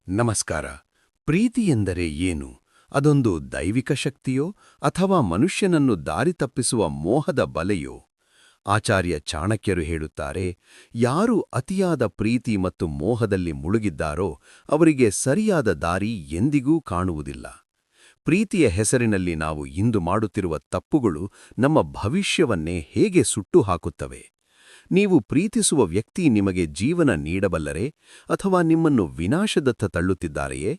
ನಮಸ್ಕಾರ. ಪ್ರೀತಿ ಎಂದರೆ ಏನು? ಅದೊಂದು ದೈವಿಕ ಶಕ್ತಿಯೋ ಅಥವಾ ಮನುಷ್ಯನನ್ನು ದಾರಿ ತಪ್ಪಿಸುವ ಮೋಹದ ಬಲೆಯೋ? ಆಚಾರ್ಯ ಚಾಣಕ್ಯರು ಹೇಳುತ್ತಾರೆ, ಯಾರು ಅತಿಯಾದ ಪ್ರೀತಿ ಮತ್ತು ಮೋಹದಲ್ಲಿ ಮುಳುಗಿದ್ದಾರೋ ಅವರಿಗೆ ಸರಿಯಾದ ದಾರಿ ಎಂದಿಗೂ ಕಾಣುವುದಿಲ್ಲ. ಪ್ರೀತಿಯ ಹೆಸರಿನಲ್ಲಿ ನಾವು ಇಂದು ಮಾಡುತ್ತಿರುವ ತಪ್ಪುಗಳು ನಮ್ಮ ಭವಿಷ್ಯವನ್ನೇ ಹೇಗೆ ಸುಟ್ಟು ಹಾಕುತ್ತವೆ? ನೀವು ಪ್ರೀತಿಸುವ ವ್ಯಕ್ತಿ ನಿಮಗೆ ಜೀವನ ನೀಡಬಲ್ಲರೆ ಅಥವಾ ನಿಮ್ಮನ್ನು ವಿನಾಶದತ್ತ ತಳ್ಳುತ್ತಿದ್ದಾರೆಯೇ?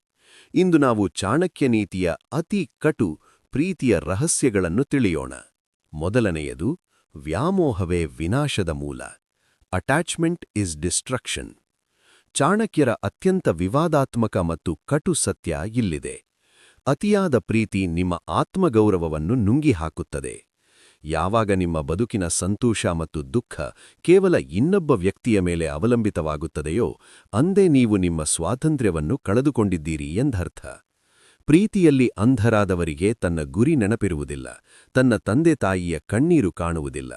ಇಂದು ನಾವು ಚಾಣಕ್ಯ ನೀತಿಯ ಅತಿ ಕಟು ಪ್ರೀತಿಯ ರಹಸ್ಯಗಳನ್ನು ತಿಳಿಯೋಣ. ಮೊದಲನೆಯದು, ವ್ಯಾಮೋಹವೇ ವಿನಾಶದ ಮೂಲ. Attachment is destruction. ಚಾಣಕ್ಯರ ಅತ್ಯಂತ ವಿವಾದಾತ್ಮಕ ಮತ್ತು ಕಟು ಸತ್ಯ ಇಲ್ಲಿದೆ. ಅತಿಯಾದ ಪ್ರೀತಿ ನಿಮ್ಮ ಆತ್ಮಗೌರವವನ್ನು ನುಂಗಿ ಹಾಕುತ್ತದೆ. ಯಾವಾಗ ನಿಮ್ಮ ಬದುಕಿನ ಸಂತೋಷ ಮತ್ತು ದುಃಖ ಕೇವಲ ಇನ್ನೊಬ್ಬ ವ್ಯಕ್ತಿಯ ಮೇಲೆ ಅವಲಂಬಿತವಾಗುತ್ತದೆಯೋ ಅಂದೇ ನೀವು ನಿಮ್ಮ ಸ್ವಾತಂತ್ರ್ಯವನ್ನು ಕಳೆದುಕೊಂಡಿದ್ದೀರಿ ಎಂದರ್ಥ. ಪ್ರೀತಿಯಲ್ಲಿ ಅಂಧರಾದವರಿಗೆ ತನ್ನ ಗುರಿ ನೆನಪಿರುವುದಿಲ್ಲ, ತನ್ನ ತಂದೆ ತಾಯಿಯ ಕಣ್ಣೀರು ಕಾಣುವುದಿಲ್ಲ.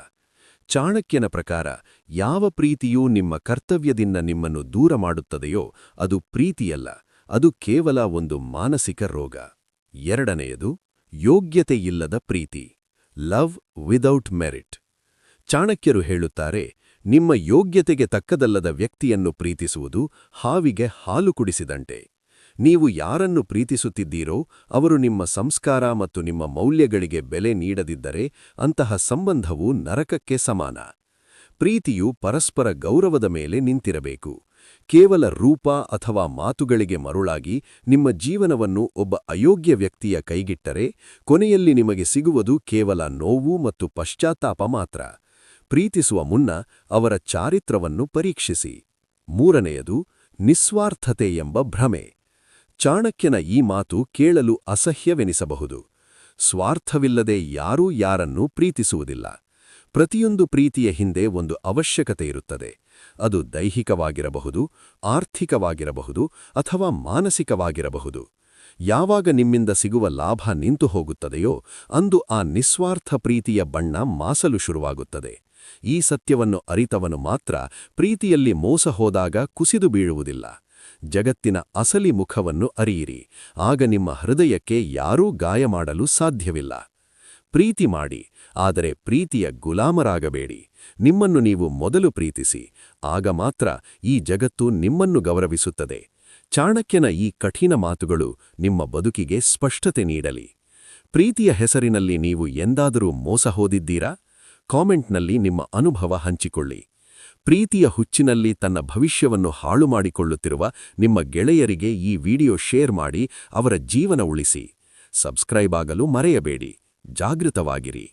ಚಾಣಕ್ಯನ ಪ್ರಕಾರ ಯಾವ ಪ್ರೀತಿಯೂ ನಿಮ್ಮ ಕರ್ತವ್ಯದಿಂದ ನಿಮ್ಮನ್ನು ದೂರ ಮಾಡುತ್ತದೆಯೋ ಅದು ಪ್ರೀತಿಯಲ್ಲ, ಅದು ಕೇವಲ ಒಂದು ಮಾನಸಿಕ ರೋಗ. ಎರಡನೆಯದು, ಯೋಗ್ಯತೆಯಿಲ್ಲದ ಪ್ರೀತಿ. Love without merit. ಚಾಣಕ್ಯರು ಹೇಳುತ್ತಾರೆ, ನಿಮ್ಮ ಯೋಗ್ಯತೆಗೆ ತಕ್ಕದಲ್ಲದ ವ್ಯಕ್ತಿಯನ್ನು ಪ್ರೀತಿಸುವುದು ಹಾವಿಗೆ ಹಾಲು ಕುಡಿಸಿದಂತೆ. ನೀವು ಯಾರನ್ನು ಪ್ರೀತಿಸುತ್ತಿದ್ದೀರೋ ಅವರು ನಿಮ್ಮ ಸಂಸ್ಕಾರ ಮತ್ತು ನಿಮ್ಮ ಮೌಲ್ಯಗಳಿಗೆ ಬೆಲೆ ನೀಡದಿದ್ದರೆ ಅಂತಹ ಸಂಬಂಧವು ನರಕಕ್ಕೆ ಸಮಾನ. ಪ್ರೀತಿಯು ಪರಸ್ಪರ ಗೌರವದ ಮೇಲೆ ನಿಂತಿರಬೇಕು. ಕೇವಲ ರೂಪ ಅಥವಾ ಮಾತುಗಳಿಗೆ ಮರುಳಾಗಿ ನಿಮ್ಮ ಜೀವನವನ್ನು ಒಬ್ಬ ಅಯೋಗ್ಯ ವ್ಯಕ್ತಿಯ ಕೈಗಿಟ್ಟರೆ ಕೊನೆಯಲ್ಲಿ ನಿಮಗೆ ಸಿಗುವುದು ಕೇವಲ ನೋವು ಮತ್ತು ಪಶ್ಚಾತ್ತಾಪ ಮಾತ್ರ. ಪ್ರೀತಿಸುವ ಮುನ್ನ ಅವರ ಚಾರಿತ್ರವನ್ನು ಪರೀಕ್ಷಿಸಿ. ಮೂರನೆಯದು, ನಿಸ್ವಾರ್ಥತೆ ಎಂಬ ಭ್ರಮೆ. ಚಾಣಕ್ಯನ ಈ ಮಾತು ಕೇಳಲು ಅಸಹ್ಯವೆನಿಸಬಹುದು. ಸ್ವಾರ್ಥವಿಲ್ಲದೆ ಯಾರೂ ಯಾರನ್ನೂ ಪ್ರೀತಿಸುವುದಿಲ್ಲ. ಪ್ರತಿಯೊಂದು ಪ್ರೀತಿಯ ಹಿಂದೆ ಒಂದು ಅವಶ್ಯಕತೆ ಇರುತ್ತದೆ. ಅದು ದೈಹಿಕವಾಗಿರಬಹುದು, ಆರ್ಥಿಕವಾಗಿರಬಹುದು ಅಥವಾ ಮಾನಸಿಕವಾಗಿರಬಹುದು. ಯಾವಾಗ ನಿಮ್ಮಿಂದ ಸಿಗುವ ಲಾಭ ನಿಂತು ಹೋಗುತ್ತದೆಯೋ ಅಂದು ಆ ನಿಸ್ವಾರ್ಥ ಪ್ರೀತಿಯ ಬಣ್ಣ ಮಾಸಲು ಶುರುವಾಗುತ್ತದೆ. ಈ ಸತ್ಯವನ್ನು ಅರಿತವನು ಮಾತ್ರ ಪ್ರೀತಿಯಲ್ಲಿ ಮೋಸ ಹೋದಾಗ ಕುಸಿದು ಬೀಳುವುದಿಲ್ಲ. ಜಗತ್ತಿನ ಅಸಲಿ ಮುಖವನ್ನು ಅರಿಯಿರಿ, ಆಗ ನಿಮ್ಮ ಹೃದಯಕ್ಕೆ ಯಾರೂ ಗಾಯ ಮಾಡಲು ಸಾಧ್ಯವಿಲ್ಲ. ಪ್ರೀತಿ ಮಾಡಿ, ಆದರೆ ಪ್ರೀತಿಯ ಗುಲಾಮರಾಗಬೇಡಿ. ನಿಮ್ಮನ್ನು ನೀವು ಮೊದಲು ಪ್ರೀತಿಸಿ, ಆಗ ಮಾತ್ರ ಈ ಜಗತ್ತು ನಿಮ್ಮನ್ನು ಗೌರವಿಸುತ್ತದೆ. ಚಾಣಕ್ಯನ ಈ ಕಠಿಣ ಮಾತುಗಳು ನಿಮ್ಮ ಬದುಕಿಗೆ ಸ್ಪಷ್ಟತೆ ನೀಡಲಿ. ಪ್ರೀತಿಯ ಹೆಸರಿನಲ್ಲಿ ನೀವು ಎಂದಾದರೂ ಮೋಸ ಹೋದಿದ್ದೀರಾ? ಕಾಮೆಂಟ್ನಲ್ಲಿ ನಿಮ್ಮ ಅನುಭವ ಹಂಚಿಕೊಳ್ಳಿ. ಪ್ರೀತಿಯ ಹುಚ್ಚಿನಲ್ಲಿ ತನ್ನ ಭವಿಷ್ಯವನ್ನು ಹಾಳು ಮಾಡಿಕೊಳ್ಳುತ್ತಿರುವ ನಿಮ್ಮ ಗೆಳೆಯರಿಗೆ ಈ ವಿಡಿಯೋ ಶೇರ್ ಮಾಡಿ ಅವರ ಜೀವನ ಉಳಿಸಿ. ಸಬ್ಸ್ಕ್ರೈಬ್ ಆಗಲು ಮರೆಯಬೇಡಿ. ಜಾಗೃತವಾಗಿರಿ.